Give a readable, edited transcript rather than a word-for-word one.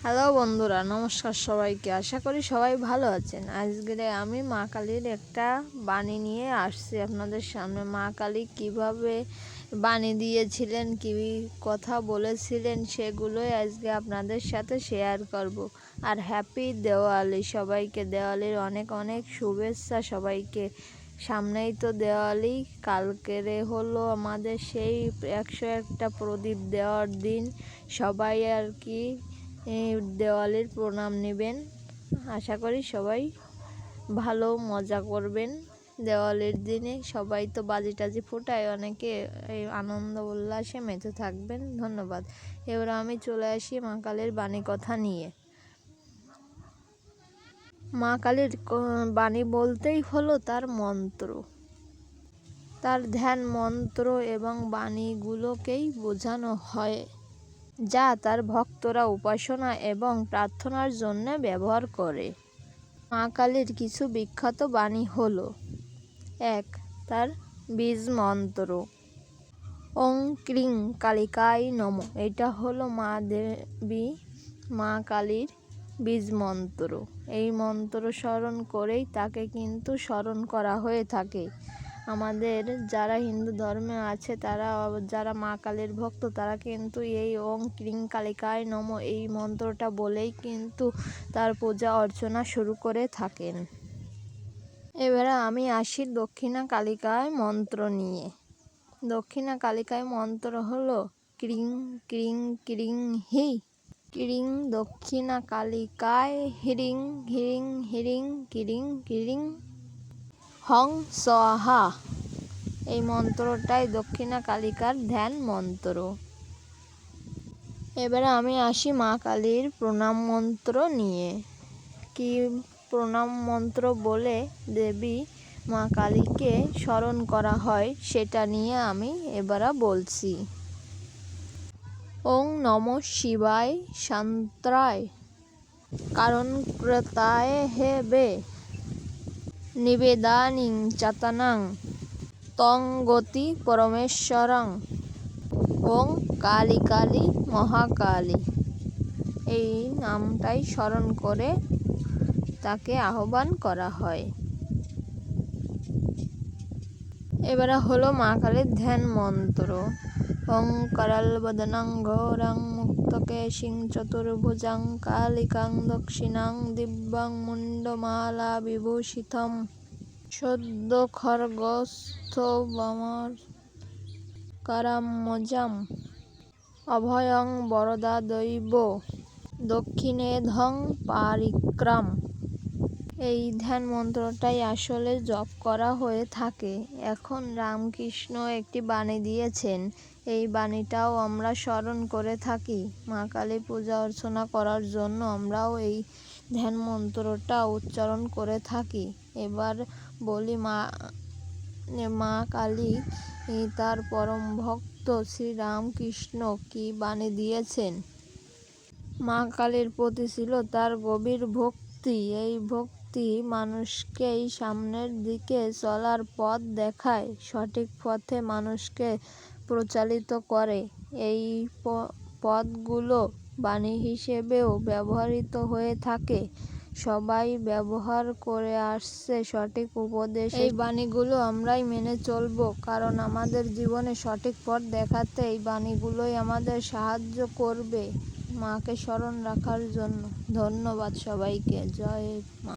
Hello বন্ধুরা, নমস্কার সবাইকে। আশা করি সবাই ভালো আছেন। আজকে আমি মা কালীর একটা বাণী নিয়ে আসছি আপনাদের সামনে। মা কালী কীভাবে বাণী দিয়েছিলেন, কী কথা বলেছিলেন, সেগুলোই আজকে আপনাদের সাথে শেয়ার করব। আর হ্যাপি দেওয়ালি সবাইকে, দেওয়ালির অনেক অনেক শুভেচ্ছা সবাইকে। সামনেই তো দেওয়ালি, কালকেরে হলো আমাদের সেই 101টা প্রদীপ দেওয়ার দিন। সবাই আর কি দেওয়ালির প্রণাম নেবেন। আশা করি সবাই ভালো মজা করবেন দেওয়ালির দিনে। সবাই তো বাজি টাজি ফুটায়, অনেকে এই আনন্দ উল্লাসে মেতে থাকবেন। ধন্যবাদ। এবার আমি চলে আসি মা কালীর বাণী কথা নিয়ে। মা কালীর বাণী বলতেই হলো তার মন্ত্র, তার ধ্যান মন্ত্র এবং বাণীগুলোকেই বোঝানো হয়, যা তার ভক্তরা উপাসনা এবং প্রার্থনার জন্য ব্যবহার করে। মা কালীর কিছু বিখ্যাত বাণী হলো: 1. তার বীজ মন্ত্র ওং ক্রিং কালিকায় নমঃ। এটা হলো মা দেবী মা কালীর বীজ মন্ত্র। এই মন্ত্র স্মরণ করেই তাকে কিন্তু স্মরণ করা হয়ে থাকে। আমাদের যারা হিন্দু ধর্মে আছে, তারা যারা মা কালীর ভক্ত, তারা কিন্তু এই ওং ক্রিং কালিকায় নমঃ এই মন্ত্রটা বলেই কিন্তু তার পূজা অর্চনা শুরু করে থাকেন। এবারে আমি আসি দক্ষিণা কালিকায় মন্ত্র নিয়ে। দক্ষিণা কালিকায় মন্ত্র হলো ক্রিং ক্রিং ক্রিং হি ক্রিং দক্ষিণা কালিকায় হিরিং হিরিং হিরিং কিরিং কিরিং হং স্বাহা। এই মন্ত্রটাই দক্ষিণা কালিকার ধ্যান মন্ত্র। এবারে আমি আসি মা কালীর প্রণাম মন্ত্র নিয়ে। কি প্রণাম মন্ত্র বলে দেবী মা কালীকে স্মরণ করা হয় সেটা নিয়ে আমি এবারে বলছি। ওং নমঃ শিবায় শান্ত্রায় কারণকৃতায় হে বে নিবেদানিং চাতনাং তং গতি পরমেশ্বরং ওং কালী কালী মহাকালী। এই নামটাই স্মরণ করে তাকে আহ্বান করা হয়। এবারে হলো মা কালীর ধ্যান মন্ত্র। ওং করলবদনং ঘোরং মুক্তকেশিং চতুর্ভুজাং কালিকাং দক্ষিণাং দিব্যাং মুণ্ডমালা বিভূষিতম সদ্য খর্গস্থবমর কারাম্মজাম অভয়ং বরদা দৈব দক্ষিণেধং পারিক্রম। এই ধ্যান মন্ত্রটাই আসলে জপ করা হয়ে থাকে। এখন রামকৃষ্ণ একটি বাণী দিয়েছেন, এই বাণীটাও আমরা স্মরণ করে থাকি। মা কালী পূজা অর্চনা করার জন্য আমরাও এই ধ্যান মন্ত্রটা উচ্চারণ করে থাকি। এবার বলি মা কালী তার পরম ভক্ত শ্রী রামকৃষ্ণ কি বাণী দিয়েছেন। মা কালীর প্রতি ছিল তার গভীর ভক্তি। এই ভক্তি মানুষকেই সামনের দিকে চলার পথ দেখায়, সঠিক পথে মানুষকে পরিচালিত করে। এই পথগুলো বাণী হিসেবেও ব্যবহৃত হয়ে থাকে। সবাই ব্যবহার করে আসছে সঠিক উপদেশ। এই বাণীগুলো আমরাই মেনে চলব, কারণ আমাদের জীবনে সঠিক পথ দেখাতে এই বাণীগুলোই আমাদের সাহায্য করবে মাকে স্মরণ রাখার জন্য। ধন্যবাদ সবাইকে। জয় মা।